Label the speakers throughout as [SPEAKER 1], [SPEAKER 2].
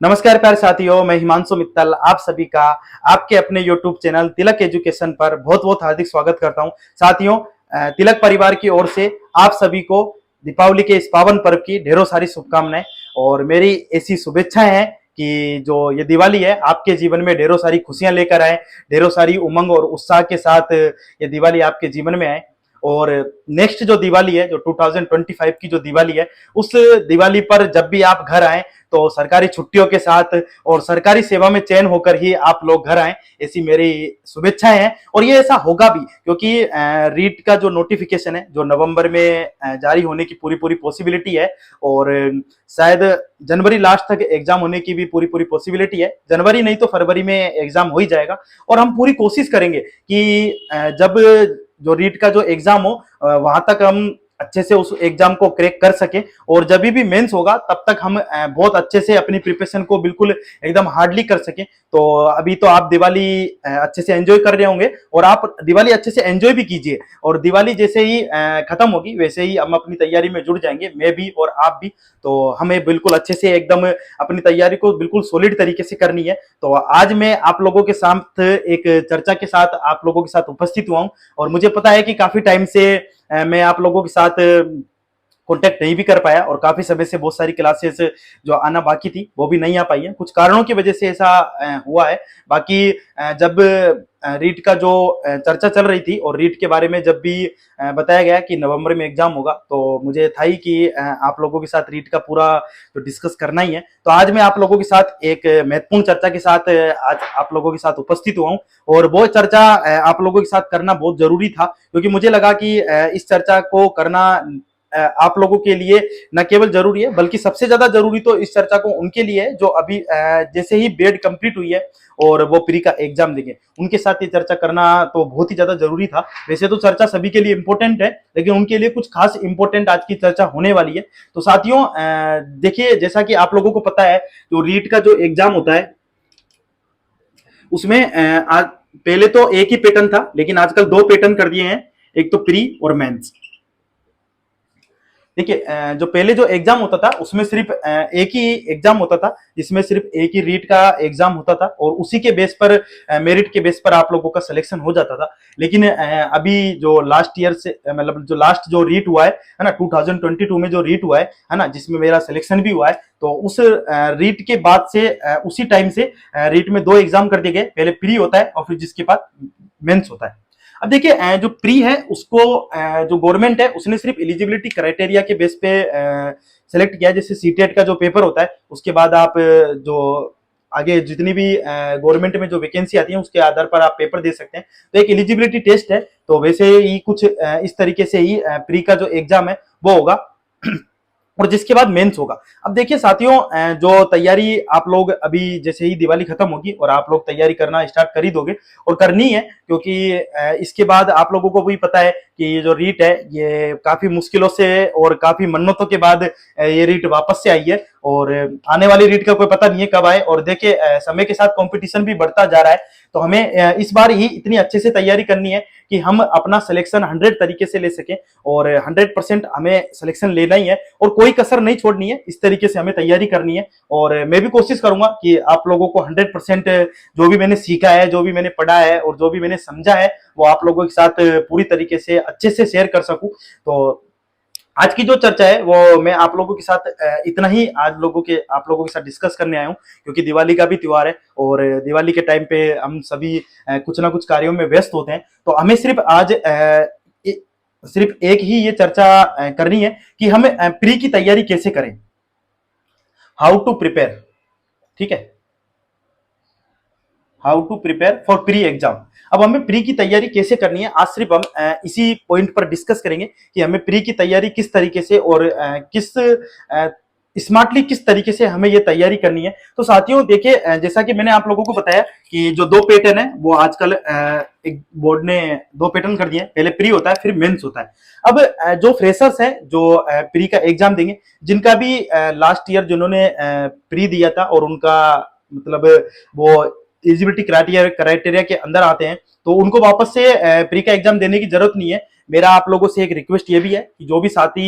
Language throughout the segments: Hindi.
[SPEAKER 1] नमस्कार प्यारे साथियों, मैं हिमांशु मित्तल आप सभी का आपके अपने YouTube चैनल तिलक एजुकेशन पर बहुत बहुत हार्दिक स्वागत करता हूं। साथियों, तिलक परिवार की ओर से आप सभी को दीपावली के इस पावन पर्व की ढेरों सारी शुभकामनाएं और मेरी ऐसी शुभेच्छाएं हैं कि जो ये दिवाली है आपके जीवन में ढेरों सारी खुशियां लेकर आए, ढेरों सारी उमंग और उत्साह के साथ ये दिवाली आपके जीवन में आए। और नेक्स्ट जो दिवाली है, जो 2025 की जो दिवाली है, उस दिवाली पर जब भी आप घर आए तो सरकारी छुट्टियों के साथ और सरकारी सेवा में चयन होकर ही आप लोग घर आए, ऐसी मेरी शुभेच्छाएं हैं। और ये ऐसा होगा भी क्योंकि रीट का जो नोटिफिकेशन है जो नवंबर में जारी होने की पूरी पूरी पॉसिबिलिटी है और शायद जनवरी लास्ट तक एग्जाम होने की भी पूरी पूरी पॉसिबिलिटी है। जनवरी नहीं तो फरवरी में एग्जाम हो ही जाएगा और हम पूरी कोशिश करेंगे कि जब जो रीट का जो एग्जाम हो वहां तक हम अच्छे से उस एग्जाम को क्रैक कर सके और जब भी मेंस होगा तब तक हम बहुत अच्छे से अपनी प्रिपरेशन को बिल्कुल एकदम हार्डली कर सके। तो अभी तो आप दिवाली अच्छे से एंजॉय कर रहे होंगे और आप दिवाली अच्छे से एंजॉय भी कीजिए और दिवाली जैसे ही खत्म होगी वैसे ही हम अपनी तैयारी में जुट जाएंगे, मैं भी और आप भी। तो हमें बिल्कुल अच्छे से एकदम अपनी तैयारी को बिल्कुल सॉलिड तरीके से करनी है। तो आज मैं आप लोगों के साथ एक चर्चा के साथ आप लोगों के साथ उपस्थित हुआ हूं और मुझे पता है कि काफी टाइम से मैं आप लोगों के साथ कांटेक्ट नहीं भी कर पाया और काफी समय से बहुत सारी क्लासेस जो आना बाकी थी वो भी नहीं आ पाई है, कुछ कारणों की वजह से ऐसा हुआ है। बाकी जब रीट का जो चर्चा चल रही थी और रीट के बारे में जब भी बताया गया कि नवंबर में एग्जाम होगा तो मुझे था ही कि आप लोगों के साथ रीट का पूरा जो डिस्कस करना ही है। तो आज मैं आप लोगों के साथ एक महत्वपूर्ण चर्चा के साथ आज आप लोगों के साथ उपस्थित हुआ हूँ और वो चर्चा आप लोगों के साथ करना बहुत जरूरी था क्योंकि मुझे लगा कि इस चर्चा को करना आप लोगों के लिए न केवल जरूरी है बल्कि सबसे ज्यादा जरूरी तो इस चर्चा को उनके लिए है जो अभी जैसे ही बीएड कंप्लीट हुई है और वो प्री का एग्जाम देंगे, उनके साथ ये चर्चा करना तो बहुत ही ज्यादा जरूरी था। वैसे तो चर्चा सभी के लिए इंपॉर्टेंट है लेकिन उनके लिए कुछ खास इंपॉर्टेंट आज की चर्चा होने वाली है। तो साथियों देखिए, जैसा कि आप लोगों को पता है जो रीट का जो एग्जाम होता है उसमें आज पहले तो एक ही पैटर्न था लेकिन आजकल दो पैटर्न कर दिए हैं, एक तो प्री और मेंस। देखिए, जो पहले जो एग्जाम होता था उसमें सिर्फ एक ही एग्जाम होता था जिसमें सिर्फ एक ही रीट का एग्जाम होता था और उसी के बेस पर मेरिट के बेस पर आप लोगों का सिलेक्शन हो जाता था। लेकिन अभी जो लास्ट ईयर से मतलब जो लास्ट जो रीट हुआ है ना 2022 में जो रीट हुआ है ना, जिसमें मेरा सिलेक्शन भी हुआ है, तो उस रीट के बाद से उसी टाइम से रीट में दो एग्जाम कर दिए गए, पहले प्री होता है और फिर जिसके बाद मेंस होता है। अब देखिए, जो प्री है उसको जो गवर्नमेंट है उसने सिर्फ एलिजिबिलिटी क्राइटेरिया के बेस पे सेलेक्ट किया है। जैसे सीटेट का जो पेपर होता है उसके बाद आप जो आगे जितनी भी गवर्नमेंट में जो वैकेंसी आती है उसके आधार पर आप पेपर दे सकते हैं। तो एक एलिजिबिलिटी टेस्ट है, तो वैसे ही कुछ इस तरीके से ही प्री का जो एग्जाम है वो होगा और जिसके बाद मेंस होगा। अब देखिए साथियों, जो तैयारी आप लोग अभी जैसे ही दिवाली खत्म होगी और आप लोग तैयारी करना स्टार्ट कर ही दोगे और करनी है क्योंकि इसके बाद आप लोगों को भी पता है कि ये जो रीट है ये काफी मुश्किलों से और काफी मन्नतों के बाद ये रीट वापस से आई है और आने वाली रीट का कोई पता नहीं है कब आए। और देखिए, समय के साथ कंपटीशन भी बढ़ता जा रहा है, तो हमें इस बार ही इतनी अच्छे से तैयारी करनी है कि हम अपना सिलेक्शन 100 तरीके से ले सकें और 100% हमें सिलेक्शन लेना ही है और कोई कसर नहीं छोड़नी है। इस तरीके से हमें तैयारी करनी है और मैं भी कोशिश करूंगा कि आप लोगों को 100% जो भी मैंने सीखा है, जो भी मैंने पढ़ा है और जो भी मैंने समझा है वो आप लोगों के साथ पूरी तरीके से अच्छे से शेयर कर सकूं। तो आज की जो चर्चा है वो मैं आप लोगों के साथ इतना ही आज आप लोगों के साथ डिस्कस करने आया हूँ क्योंकि दिवाली का भी त्योहार है और दिवाली के टाइम पे हम सभी कुछ ना कुछ कार्यों में व्यस्त होते हैं। तो हमें सिर्फ आज सिर्फ एक ही ये चर्चा करनी है कि हमें प्री की तैयारी कैसे करें, हाउ टू प्रिपेयर। ठीक है, how to prepare for pre exam. अब हमें प्री की तैयारी कैसे करनी है आज सिर्फ हम इसी पॉइंट पर डिस्कस करेंगे कि हमें प्री की तैयारी किस तरीके से और किस स्मार्टली किस तरीके से हमें ये तैयारी करनी है। तो साथियों देखिए, जैसा कि मैंने आप लोगों को बताया कि जो दो पैटर्न है वो आजकल एक बोर्ड ने दो पैटर्न कर दिए, पहले प्री होता है फिर मेंस होता है। अब जो फ्रेशर्स हैं जो प्री का एग्जाम देंगे, जिनका भी लास्ट ईयर जिन्होंने प्री दिया था और उनका मतलब वो एलिजिबिलिटी क्राइटेरिया के अंदर आते हैं, तो उनको वापस से प्री का एग्जाम देने की जरूरत नहीं है। मेरा आप लोगों से एक रिक्वेस्ट ये भी है कि जो भी साथी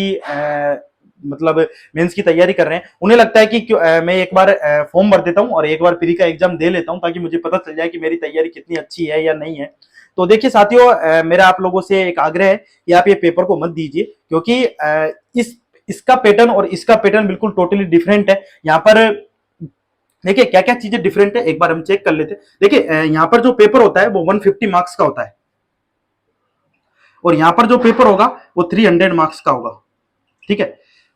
[SPEAKER 1] मतलब मेंस की तैयारी कर रहे हैं, उन्हें लगता है कि मैं एक बार फॉर्म भर देता हूं और एक बार प्री का एग्जाम दे लेता हूं ताकि मुझे पता चल जाए कि मेरी तैयारी कितनी अच्छी है या नहीं है। तो देखिए साथियों, मेरा आप लोगों से एक आग्रह है कि आप ये पेपर को मत दीजिए, क्योंकि इस इसका पैटर्न और इसका पैटर्न बिल्कुल टोटली डिफरेंट है। यहाँ पर देखिए क्या क्या चीजें डिफरेंट है, एक बार हम चेक कर लेते हैं। देखिए यहाँ पर जो पेपर होता है वो 150 मार्क्स का होता है और यहाँ पर जो पेपर होगा वो 300 मार्क्स का होगा। ठीक है,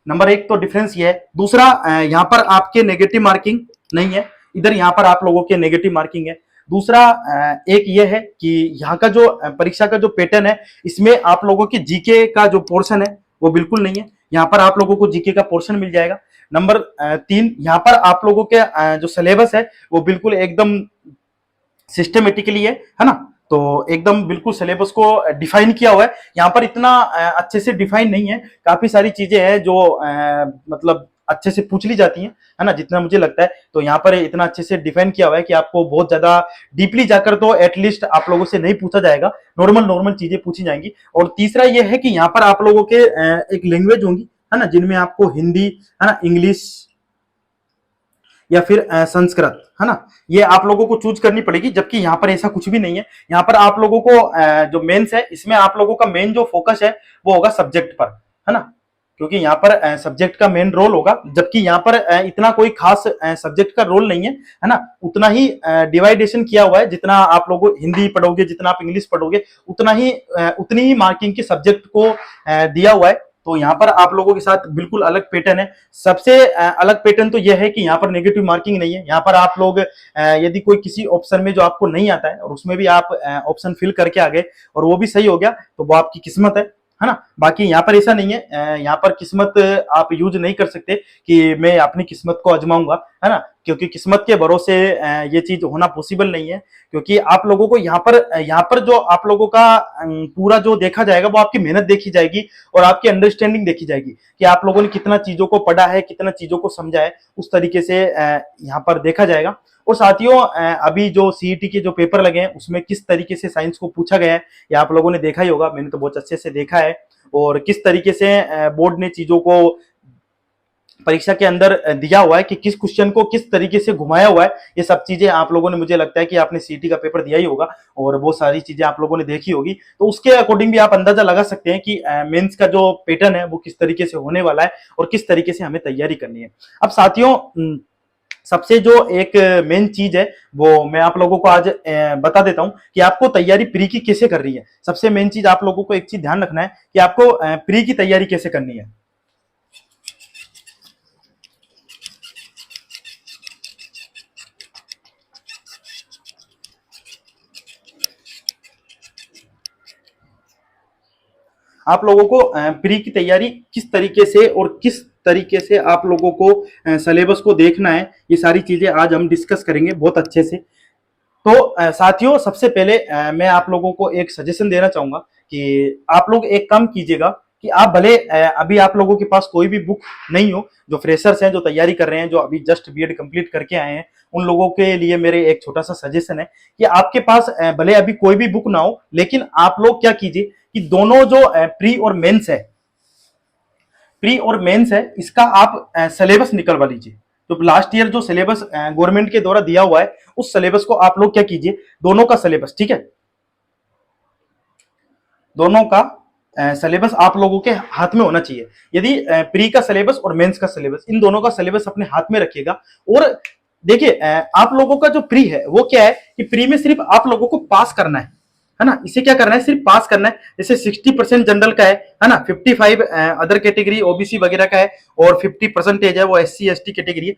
[SPEAKER 1] नंबर एक तो डिफरेंस ये है। दूसरा, यहाँ पर आपके नेगेटिव मार्किंग नहीं है, इधर यहाँ पर आप लोगों के नेगेटिव मार्किंग है। दूसरा एक ये है कि यहाँ का जो परीक्षा का जो पैटर्न है, इसमें आप लोगों के जीके का जो पोर्शन है वो बिल्कुल नहीं है, यहाँ पर आप लोगों को जीके का पोर्शन मिल जाएगा। नंबर तीन, यहाँ पर आप लोगों के जो सिलेबस है वो बिल्कुल एकदम सिस्टमेटिकली है ना, तो एकदम बिल्कुल सिलेबस को डिफाइन किया हुआ है। यहाँ पर इतना अच्छे से डिफाइन नहीं है, काफी सारी चीजें हैं जो मतलब अच्छे से पूछ ली जाती हैं, है ना, जितना मुझे लगता है। तो यहाँ पर इतना अच्छे से डिफाइन किया हुआ है कि आपको बहुत ज्यादा डीपली जाकर तो एटलीस्ट आप लोगों से नहीं पूछा जाएगा, नॉर्मल नॉर्मल चीजें पूछी जाएंगी। और तीसरा ये है कि यहाँ पर आप लोगों के एक लैंग्वेज होंगी, है ना, जिनमें आपको हिंदी, है ना, इंग्लिश या फिर संस्कृत, है ना, ये आप लोगों को चूज करनी पड़ेगी। जबकि यहाँ पर ऐसा कुछ भी नहीं है, यहाँ पर आप लोगों को जो मेंस है इसमें आप लोगों का मेन जो फोकस है वो होगा सब्जेक्ट पर, है ना, क्योंकि यहाँ पर सब्जेक्ट का मेन रोल होगा। जबकि यहाँ पर इतना कोई खास सब्जेक्ट का रोल नहीं है ना, उतना ही डिवाइडेशन किया हुआ है। जितना आप लोग हिंदी पढ़ोगे, जितना आप इंग्लिश पढ़ोगे, उतना ही उतनी ही मार्किंग की सब्जेक्ट को दिया हुआ है। तो यहाँ पर आप लोगों के साथ बिल्कुल अलग पैटर्न है। सबसे अलग पैटर्न तो यह है कि यहाँ पर नेगेटिव मार्किंग नहीं है। यहाँ पर आप लोग यदि कोई किसी ऑप्शन में जो आपको नहीं आता है और उसमें भी आप ऑप्शन फिल करके आ गए और वो भी सही हो गया तो वो आपकी किस्मत है ना। बाकी यहाँ पर ऐसा नहीं है, यहाँ पर किस्मत आप यूज नहीं कर सकते कि मैं अपनी किस्मत को आजमाऊंगा, है ना, क्योंकि किस्मत के भरोसे ये चीज होना पॉसिबल नहीं है। क्योंकि आप लोगों को यहाँ पर जो आप लोगों का पूरा जो देखा जाएगा वो आपकी मेहनत देखी जाएगी और आपकी अंडरस्टैंडिंग देखी जाएगी कि आप लोगों ने कितना चीजों को पढ़ा है, कितना चीजों को समझा है, उस तरीके से यहाँ पर देखा जाएगा। और साथियों, अभी जो सीईटी के जो पेपर लगे हैं उसमें किस तरीके से साइंस को पूछा गया है ये आप लोगों ने देखा ही होगा, मैंने तो बहुत अच्छे से देखा है। और किस तरीके से बोर्ड ने चीजों को परीक्षा के अंदर दिया हुआ है कि किस क्वेश्चन को किस तरीके से घुमाया हुआ है, ये सब चीजें आप लोगों ने, मुझे लगता है कि आपने सीईटी का पेपर दिया ही होगा और वो सारी चीजें आप लोगों ने देखी होगी। तो उसके अकॉर्डिंग भी आप अंदाजा लगा सकते हैं कि मेंस का जो पैटर्न है वो किस तरीके से होने वाला है और किस तरीके से हमें तैयारी करनी है। अब साथियों, सबसे जो एक मेन चीज है वो मैं आप लोगों को आज बता देता हूं कि आपको तैयारी प्री की कैसे कर रही है। सबसे मेन चीज आप लोगों को एक चीज ध्यान रखना है कि आपको प्री की तैयारी कैसे करनी है। आप लोगों को प्री की तैयारी किस तरीके से और किस तरीके से आप लोगों को सिलेबस को देखना है, ये सारी चीजें आज हम डिस्कस करेंगे बहुत अच्छे से। तो साथियों, सबसे पहले मैं आप लोगों को एक सजेशन देना चाहूंगा कि आप लोग एक काम कीजिएगा कि आप भले अभी आप लोगों के पास कोई भी बुक नहीं हो, जो फ्रेशर्स हैं, जो तैयारी कर रहे हैं, जो अभी जस्ट बीएड कंप्लीट करके आए हैं, उन लोगों के लिए मेरे एक छोटा सा सजेशन है कि आपके पास भले अभी कोई भी बुक ना हो, लेकिन आप लोग क्या कीजिए कि दोनों जो प्री और मेंस है, प्री और मेंस है, इसका आप सिलेबस निकलवा लीजिए। तो लास्ट ईयर जो सिलेबस गवर्नमेंट के द्वारा दिया हुआ है उस सिलेबस को आप लोग क्या कीजिए, दोनों का सिलेबस, ठीक है, दोनों का सिलेबस आप लोगों के हाथ में होना चाहिए। यदि प्री का सिलेबस और मेंस का सिलेबस, इन दोनों का सिलेबस अपने हाथ में रखिएगा। और देखिए आप लोगों का जो प्री है वो क्या है कि प्री में सिर्फ आप लोगों को पास करना है ना, इसे क्या करना है, सिर्फ पास करना है। जैसे 60% जनरल का है ना, 55 अदर कैटेगरी ओबीसी वगैरह का है और 50% है वो एससी एसटी कैटेगरी है।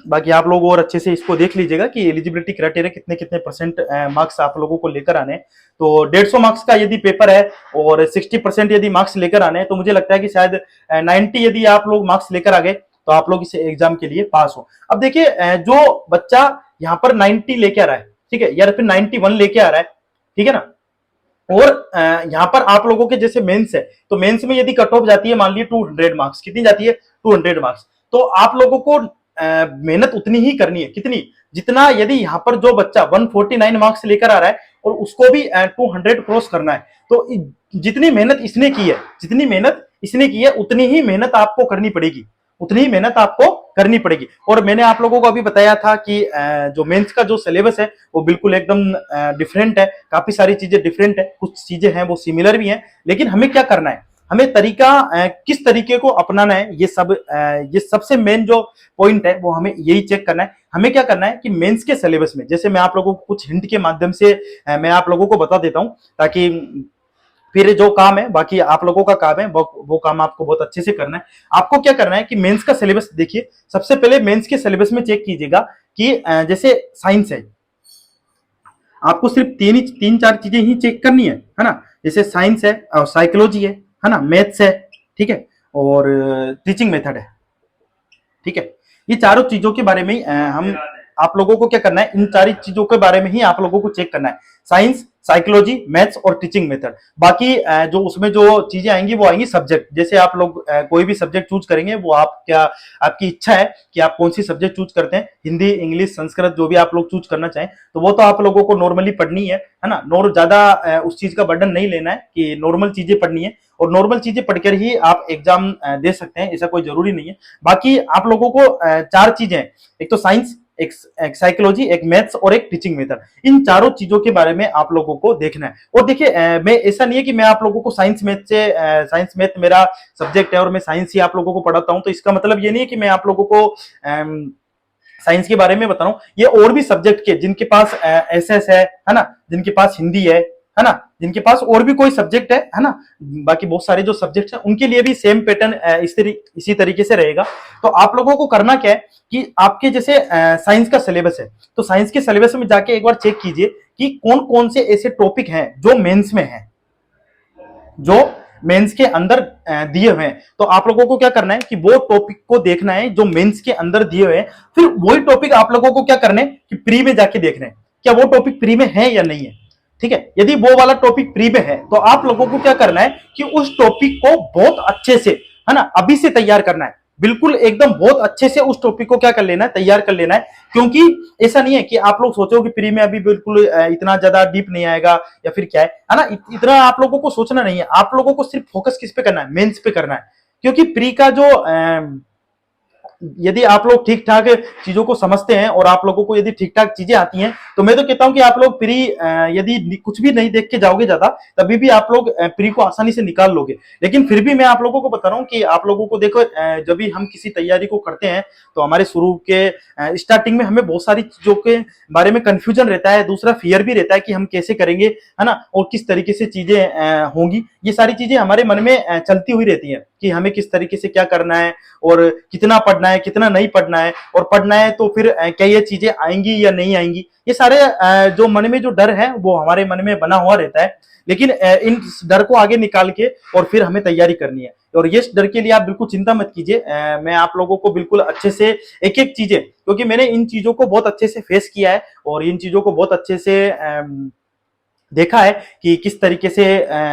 [SPEAKER 1] बाकी आप लोग और अच्छे से इसको देख लीजिएगा कि एलिजिबिलिटी क्राइटेरिया कितने कितने परसेंट मार्क्स आप लोगों को लेकर आने हैं। तो 150 मार्क्स का यदि पेपर है और 60% यदि मार्क्स लेकर आने हैं तो मुझे लगता है कि शायद 90 यदि आप लोग मार्क्स लेकर आ गए तो आप लोग इस एग्जाम के लिए पास हो। अब देखिए जो बच्चा यहाँ पर 90 लेके आ रहा है, ठीक है, या फिर 91 लेके आ रहा है, ठीक है ना, और यहाँ पर आप लोगों के जैसे मेंस है तो मेंस में यदि कट ऑफ जाती है मान लीजिए 200 मार्क्स, कितनी जाती है 200 मार्क्स, तो आप लोगों को मेहनत उतनी ही करनी है, कितनी, जितना यदि यहाँ पर जो बच्चा 149 मार्क्स लेकर आ रहा है और उसको भी 200 क्रॉस करना है, तो जितनी मेहनत इसने की है, जितनी मेहनत इसने की है, उतनी ही मेहनत आपको करनी पड़ेगी, उतनी ही मेहनत आपको करनी पड़ेगी। और मैंने आप लोगों को अभी बताया था कि जो मेंस का जो सिलेबस है वो बिल्कुल एकदम डिफरेंट है, काफी सारी चीजें डिफरेंट है, कुछ चीजें हैं वो सिमिलर भी हैं, लेकिन हमें क्या करना है, हमें तरीका किस तरीके को अपनाना है, ये सबसे मेन जो पॉइंट है वो हमें यही चेक करना है। हमें क्या करना है कि मेंस के सिलेबस में, जैसे मैं आप लोगों को कुछ हिंट के माध्यम से मैं आप लोगों को बता देता हूं, ताकि फिर जो काम है बाकी आप लोगों का काम है वो काम आपको बहुत अच्छे से करना है। आपको क्या करना है कि मेंस का सिलेबस देखिए, सबसे पहले मेंस के सिलेबस में चेक कीजिएगा कि जैसे साइंस है, आपको सिर्फ तीन चार चीजें ही चेक करनी है ना। जैसे साइंस है और साइकोलॉजी है ना, मैथ्स है, ठीक है, और टीचिंग मेथड है, ठीक है। ये चारों चीजों के बारे में हम आप लोगों को क्या करना है, इन सारी चीजों के बारे में ही आप लोगों को चेक करना है, साइंस, साइकोलॉजी, मैथ्स और टीचिंग मेथड। बाकी जो उसमें जो चीजें आएंगी वो आएंगी सब्जेक्ट, जैसे आप लोग कोई भी सब्जेक्ट चूज करेंगे वो आपकी इच्छा है कि आप कौन सी सब्जेक्ट चूज करते हैं, हिंदी, इंग्लिश, संस्कृत, जो भी आप लोग चूज करना चाहें, तो वो तो आप लोगों को नॉर्मली पढ़नी है ना। ज्यादा उस चीज का बर्डन नहीं लेना है कि नॉर्मल चीजें पढ़नी है, और नॉर्मल चीजें पढ़कर ही आप एग्जाम दे सकते हैं, ऐसा कोई जरूरी नहीं है। बाकी आप लोगों को चार चीजें, एक तो साइंस, एक साइकोलॉजी, एक मैथ्स और एक टीचिंग मेथड, इन चारों चीजों के बारे में आप लोगों को देखना है। और देखिए मैं ऐसा नहीं है कि मैं आप लोगों को साइंस मैथ मेरा सब्जेक्ट है और मैं साइंस ही आप लोगों को पढ़ाता हूं, तो इसका मतलब ये नहीं है कि मैं आप लोगों को साइंस के बारे में बता रहा हूं। ये और भी सब्जेक्ट के जिनके पास एसएस है ना, जिनके पास हिंदी है ना, जिनके पास और भी कोई सब्जेक्ट है ना, बाकी बहुत सारे जो सब्जेक्ट हैं उनके लिए भी सेम पैटर्न इसी तरीके से रहेगा। तो आप लोगों को करना क्या है कि आपके जैसे साइंस का सिलेबस है, तो साइंस के सिलेबस में जाके एक बार चेक कीजिए कि कौन कौन से ऐसे टॉपिक हैं जो मेंस में है, जो मेंस के अंदर दिए हुए हैं। तो आप लोगों को क्या करना है कि वो टॉपिक को देखना है जो मेंस के अंदर दिए हुए हैं, फिर वही टॉपिक आप लोगों को क्या करना है कि प्री में जाके देखना है क्या वो टॉपिक प्री में है या नहीं है, ठीक है। यदि वो वाला टॉपिक प्री में है तो आप लोगों को क्या करना है कि उस टॉपिक को बहुत अच्छे से, है ना, अभी से तैयार करना है, बिल्कुल एकदम बहुत अच्छे से उस टॉपिक को क्या कर लेना है, तैयार कर लेना है। क्योंकि ऐसा नहीं है कि आप लोग सोचो कि प्री में अभी बिल्कुल इतना ज्यादा डीप नहीं आएगा या फिर क्या है ना, इतना आप लोगों को सोचना नहीं है। आप लोगों को सिर्फ फोकस किस पे करना है, मेंस पे करना है। क्योंकि प्री का जो यदि आप लोग ठीक ठाक चीजों को समझते हैं और आप लोगों को यदि ठीक ठाक चीजें आती हैं, तो मैं तो कहता हूं कि आप लोग प्री यदि कुछ भी नहीं देख के जाओगे ज्यादा, तभी भी आप लोग प्री को आसानी से निकाल लोगे। लेकिन फिर भी मैं आप लोगों को बता रहा हूं कि आप लोगों को देखो, जब भी हम किसी तैयारी को करते हैं तो हमारे शुरू के स्टार्टिंग में हमें बहुत सारी चीजों के बारे में कंफ्यूजन रहता है, दूसरा फियर भी रहता है कि हम कैसे करेंगे, है ना, और किस तरीके से चीजें होंगी। ये सारी चीजें हमारे मन में चलती हुई रहती है कि हमें किस तरीके से क्या करना है और कितना पढ़ना है, कितना नहीं पढ़ना है, और पढ़ना है तो फिर क्या ये चीजें आएंगी या नहीं आएंगी। ये सारे जो मन में जो डर है वो हमारे मन में बना हुआ रहता है। लेकिन इन डर को आगे निकाल के और फिर हमें तैयारी करनी है, और ये डर के लिए आप बिल्कुल चिंता मत कीजिए। मैं आप लोगों को बिल्कुल अच्छे से एक एक चीजें, क्योंकि मैंने इन चीजों को बहुत अच्छे से फेस किया है और इन चीजों को बहुत अच्छे से देखा है कि किस तरीके से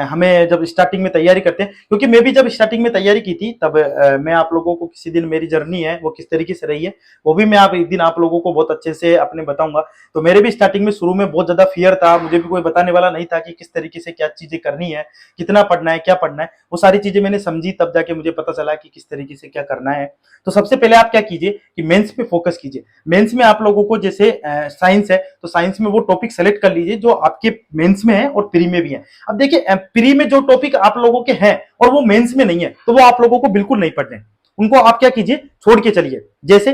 [SPEAKER 1] हमें जब स्टार्टिंग में तैयारी करते हैं। क्योंकि मैं भी जब स्टार्टिंग में तैयारी की थी तब मैं आप लोगों को किसी दिन मेरी जर्नी है वो किस तरीके से रही है वो भी मैं एक दिन आप लोगों को बहुत अच्छे से अपने बताऊंगा। तो मेरे भी स्टार्टिंग में शुरू में बहुत ज्यादा फियर था, मुझे भी कोई बताने वाला नहीं था कि किस तरीके से क्या चीजें करनी है, कितना पढ़ना है, क्या पढ़ना है। वो सारी चीजें मैंने समझी, तब जाके मुझे पता चला कि किस तरीके से क्या करना है। तो सबसे पहले आप क्या कीजिए कि मेंस पे फोकस कीजिए। मेंस में आप लोगों को जैसे साइंस है तो साइंस में वो टॉपिक सेलेक्ट कर लीजिए जो आपके मेंस में है और प्री में भी है। अब देखिए प्री में जो टॉपिक आप लोगों के हैं और वो मेंस में नहीं है तो वो आप लोगों को बिल्कुल नहीं पढ़ने, उनको आप क्या कीजिए, छोड़ के चलिए। जैसे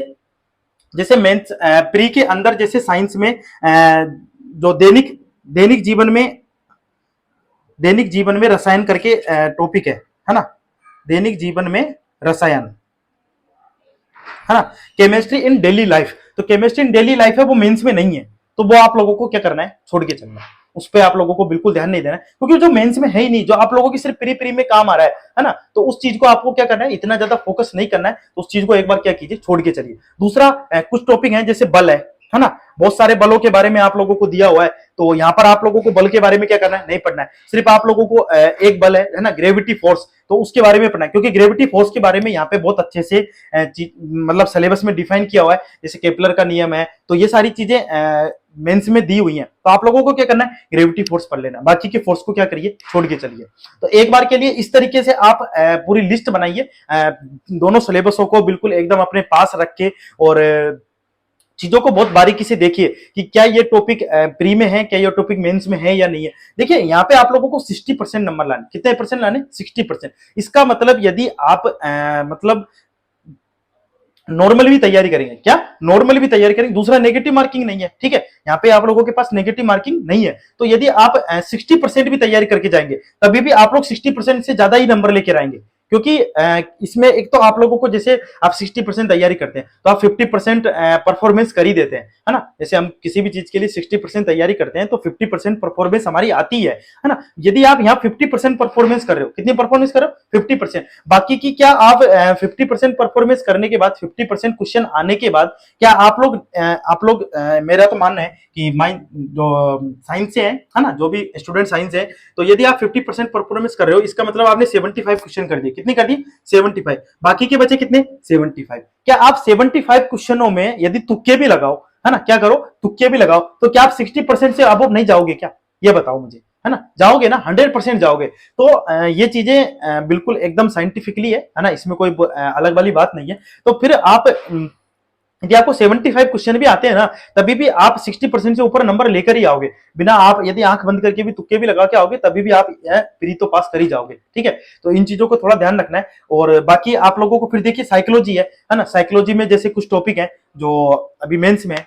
[SPEAKER 1] जैसे मेंस प्री के अंदर जैसे साइंस में जो दैनिक जीवन में रसायन करके टॉपिक है ना, दैनिक जीवन में रसायन, है ना, केमिस्ट्री इन डेली लाइफ, तो केमिस्ट्री इन डेली लाइफ है वो मेंस में नहीं है, तो वो आप लोगों को क्या करना है, छोड़ के चलना है। उस पर आप लोगों को बिल्कुल ध्यान नहीं देना है, क्योंकि जो मेंस में है ही नहीं, जो आप लोगों की सिर्फ प्री प्री में काम आ रहा है ना, तो उस चीज को आपको क्या करना है, इतना ज्यादा फोकस नहीं करना है। तो उस चीज को एक बार क्या कीजिए, छोड़ के चलिए। दूसरा कुछ टॉपिक है जैसे बल है ना, बहुत सारे बलों के बारे में आप लोगों को दिया हुआ है, तो यहां पर आप लोगों को बल के बारे में क्या करना है, नहीं पढ़ना है। सिर्फ आप लोगों को एक बल है ना, ग्रेविटी फोर्स, तो उसके बारे में पढ़ना है, क्योंकि ग्रेविटी फोर्स के बारे में यहाँ पे बहुत अच्छे से मतलब सिलेबस में डिफाइन किया हुआ है, जैसे केपलर का नियम है। तो ये सारी चीजें मेंस में दी हुई हैं, तो आप लोगों को क्या करना है, ग्रेविटी फोर्स पढ़ लेना, बाकी के फोर्स को क्या करिए, छोड़ के चलिए। तो एक बार के लिए इस तरीके से आप पूरी लिस्ट बनाइए, दोनों सिलेबसों को बिल्कुल एकदम अपने पास रख के, और चीजों को बहुत बारीकी से देखिए कि क्या ये टॉपिक प्री में है, क्या ये टॉपिक मेंस में है या नहीं है। देखिए यहाँ पे आप लोगों को 60% नंबर लाने, कितने परसेंट लाने, 60%। इसका मतलब यदि आप मतलब नॉर्मल भी तैयारी करेंगे, क्या नॉर्मल भी तैयारी करेंगे, दूसरा नेगेटिव मार्किंग नहीं है, ठीक है, यहाँ पे आप लोगों के पास नेगेटिव मार्किंग नहीं है, तो यदि आप 60% भी तैयारी करके जाएंगे तभी भी आप लोग 60% से ज्यादा ही नंबर लेकर आएंगे, क्योंकि इसमें एक तो आप लोगों को, जैसे आप 60% तैयारी करते हैं तो आप 50% परफॉर्मेंस कर ही देते हैं, है ना। जैसे हम किसी भी चीज के लिए 60% तैयारी करते हैं तो 50% परफॉर्मेंस हमारी आती है ना। यदि आप यहाँ 50% परफॉर्मेंस कर रहे हो, कितनी परफॉर्मेंस कर रहे हो, 50%, बाकी की क्या आप 50% परफॉर्मेंस करने के बाद, 50% क्वेश्चन आने के बाद, क्या आप लोग मेरा तो मानना है कि माइंड जो साइंस से है ना, जो भी स्टूडेंट साइंस है, तो यदि आप 50% परफॉर्मेंस कर रहे हो, इसका मतलब आपने 75 क्वेश्चन कर दिए, कितनी कर दी, 75, बाकी के बचे कितने, 75। क्या आप 75 क्वेश्चनों में यदि तुक्के भी लगाओ, है ना, क्या करो, तुक्के भी लगाओ, तो क्या आप 60% से अब नहीं जाओगे क्या, ये बताओ मुझे, है ना, जाओगे ना, 100% जाओगे। तो ये चीजें बिल्कुल एकदम साइंटिफिकली है ना, इसमें कोई अलग वाली बात नहीं है। तो फिर आप यदि आपको 75 क्वेश्चन भी आते हैं ना, तभी भी आप 60% से ऊपर नंबर लेकर ही आओगे, बिना आप यदि आंख बंद करके भी तुक्के भी लगा के आओगे तभी भी आप प्री तो पास कर ही जाओगे, ठीक है। तो इन चीजों को थोड़ा ध्यान रखना है। और बाकी आप लोगों को फिर देखिए साइकोलॉजी है ना, साइकोलॉजी में जैसे कुछ टॉपिक है जो अभी मेंस में है,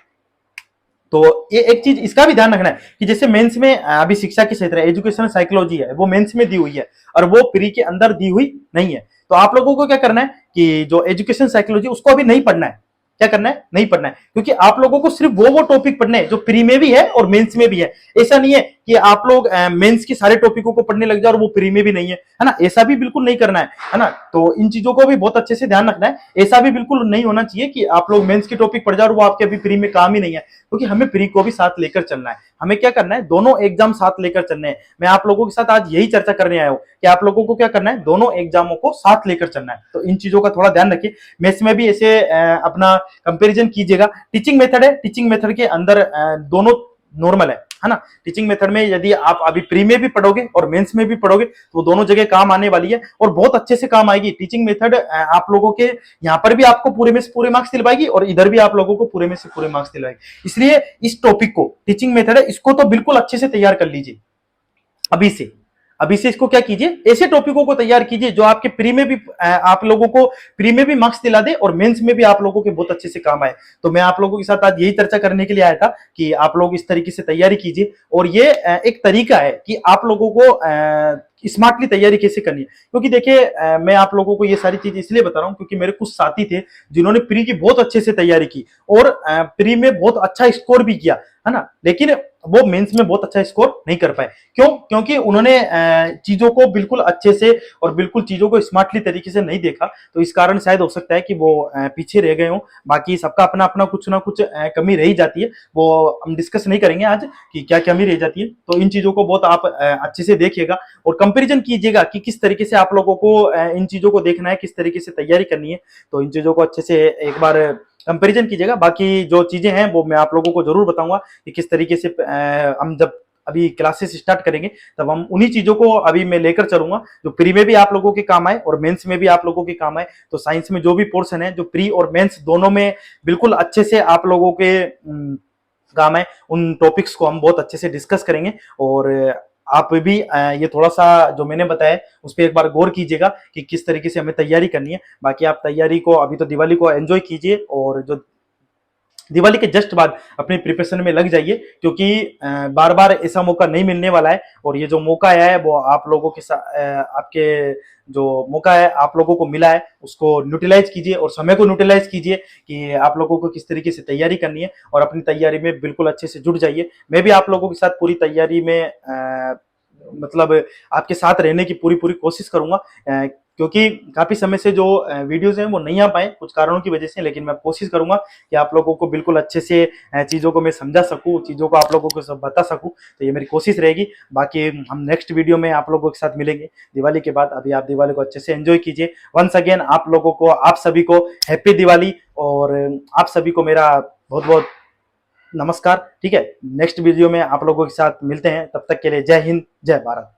[SPEAKER 1] तो ये एक चीज इसका भी ध्यान रखना है कि जैसे मेंस में अभी शिक्षा के क्षेत्र है, एजुकेशन साइकोलॉजी है, वो मेंस में दी हुई है और वो प्री के अंदर दी हुई नहीं है। तो आप लोगों को क्या करना है कि जो एजुकेशन साइकोलॉजी उसको अभी नहीं पढ़ना है, क्या करना है, नहीं पढ़ना है, क्योंकि आप लोगों को सिर्फ वो टॉपिक पढ़ने हैं जो प्री में भी है और मेंस में भी है। ऐसा नहीं है कि आप लोग मेंस के सारे टॉपिकों को पढ़ने लग जाओ और वो प्री में भी नहीं है ना, ऐसा भी बिल्कुल नहीं करना है ना। तो इन चीजों को भी बहुत अच्छे से ध्यान रखना है, ऐसा भी बिल्कुल नहीं होना चाहिए कि आप लोग मेंस के टॉपिक पढ़ जाओ और वो आपके अभी प्री में काम ही नहीं है, क्योंकि हमें प्री को भी साथ लेकर चलना है। हमें क्या करना है, दोनों एग्जाम साथ लेकर चलने हैं। मैं आप लोगों के साथ आज यही चर्चा करने आया हूं कि आप लोगों को क्या करना है, दोनों एग्जामों को साथ लेकर चलना है। तो इन चीजों का थोड़ा ध्यान रखिए। मेंस में भी ऐसे अपना कंपैरिजन कीजिएगा। टीचिंग मेथड है, टीचिंग मेथड के अंदर दोनों नॉर्मल है ना। टीचिंग मेथड में यदि आप अभी प्री में भी पढ़ोगे और मेंस में भी पढ़ोगे तो दोनों जगह काम आने वाली है और बहुत अच्छे से काम आएगी। टीचिंग मेथड आप लोगों के यहाँ पर भी आपको पूरे में से पूरे मार्क्स दिलवाएगी और इधर भी आप लोगों को पूरे में से पूरे मार्क्स दिलवाएगी। इसलिए इस टॉपिक को, टीचिंग मेथड है, इसको तो बिल्कुल अच्छे से तैयार कर लीजिए अभी से इसको क्या कीजिए, ऐसे टॉपिकों को तैयार कीजिए जो आपके प्री में भी आप लोगों को प्री में भी मार्क्स दिला दे और मेंस में भी आप लोगों के बहुत अच्छे से काम आए। तो मैं आप लोगों के साथ आज यही चर्चा करने के लिए आया था कि आप लोग इस तरीके से तैयारी कीजिए। और ये एक तरीका है कि आप लोगों को स्मार्टली तैयारी कैसे करनी है। क्योंकि देखिए मैं आप लोगों को ये सारी चीज इसलिए बता रहा हूं क्योंकि मेरे कुछ साथी थे जिन्होंने प्री की बहुत अच्छे से तैयारी की और प्री में बहुत अच्छा स्कोर भी किया, है ना, लेकिन वो मेंस में बहुत अच्छा स्कोर नहीं कर पाए। क्यों? क्योंकि उन्होंने चीजों को बिल्कुल अच्छे से और बिल्कुल चीजों को स्मार्टली तरीके से नहीं देखा। तो इस कारण शायद हो सकता है कि वो पीछे रह गए हों। बाकी सबका अपना अपना कुछ ना कुछ कमी रही जाती है, वो हम डिस्कस नहीं करेंगे आज कि क्या कमी रह जाती है। तो इन चीजों को बहुत आप अच्छे से देखिएगा और कंपैरिजन कीजिएगा कि किस तरीके से आप लोगों को इन चीजों को देखना है, किस तरीके से तैयारी करनी है। तो इन चीजों को अच्छे से एक बार कंपैरिजन कीजिएगा। बाकी जो चीजें हैं वो मैं आप लोगों को जरूर बताऊंगा कि किस तरीके से हम जब अभी क्लासेस स्टार्ट करेंगे तब हम उन्हीं चीजों को अभी मैं लेकर चलूंगा जो प्री में भी आप लोगों के काम आए और मेंस में भी आप लोगों के काम आए। तो साइंस में जो भी पोर्शन है जो प्री और मेंस दोनों में बिल्कुल अच्छे से आप लोगों के काम है, उन टॉपिक्स को हम बहुत अच्छे से डिस्कस करेंगे। और आप भी ये थोड़ा सा जो मैंने बताया उस पर एक बार गौर कीजिएगा कि किस तरीके से हमें तैयारी करनी है। बाकी आप तैयारी को अभी तो दिवाली को एंजॉय कीजिए और जो दिवाली के जस्ट बाद अपने प्रिपरेशन में लग जाइए, क्योंकि बार बार ऐसा मौका नहीं मिलने वाला है। और ये जो मौका आया है वो आप लोगों के साथ आपके जो मौका है आप लोगों को मिला है उसको यूटिलाइज कीजिए और समय को यूटिलाइज कीजिए कि आप लोगों को किस तरीके से तैयारी करनी है और अपनी तैयारी में बिल्कुल अच्छे से जुट जाइए। मैं भी आप लोगों के साथ पूरी तैयारी में मतलब आपके साथ रहने की पूरी पूरी कोशिश करूंगा, क्योंकि काफी समय से जो वीडियोस हैं वो नहीं आ पाए कुछ कारणों की वजह से। लेकिन मैं कोशिश करूंगा कि आप लोगों को बिल्कुल अच्छे से चीजों को मैं समझा सकूं, चीजों को आप लोगों को सब बता सकूं। तो ये मेरी कोशिश रहेगी। बाकी हम नेक्स्ट वीडियो में आप लोगों के साथ मिलेंगे दिवाली के बाद। अभी आप दिवाली को अच्छे से एंजॉय कीजिए। वंस अगेन आप लोगों को, आप सभी को हैप्पी दिवाली और आप सभी को मेरा बहुत बहुत नमस्कार। ठीक है, नेक्स्ट वीडियो में आप लोगों के साथ मिलते हैं, तब तक के लिए जय हिंद, जय भारत।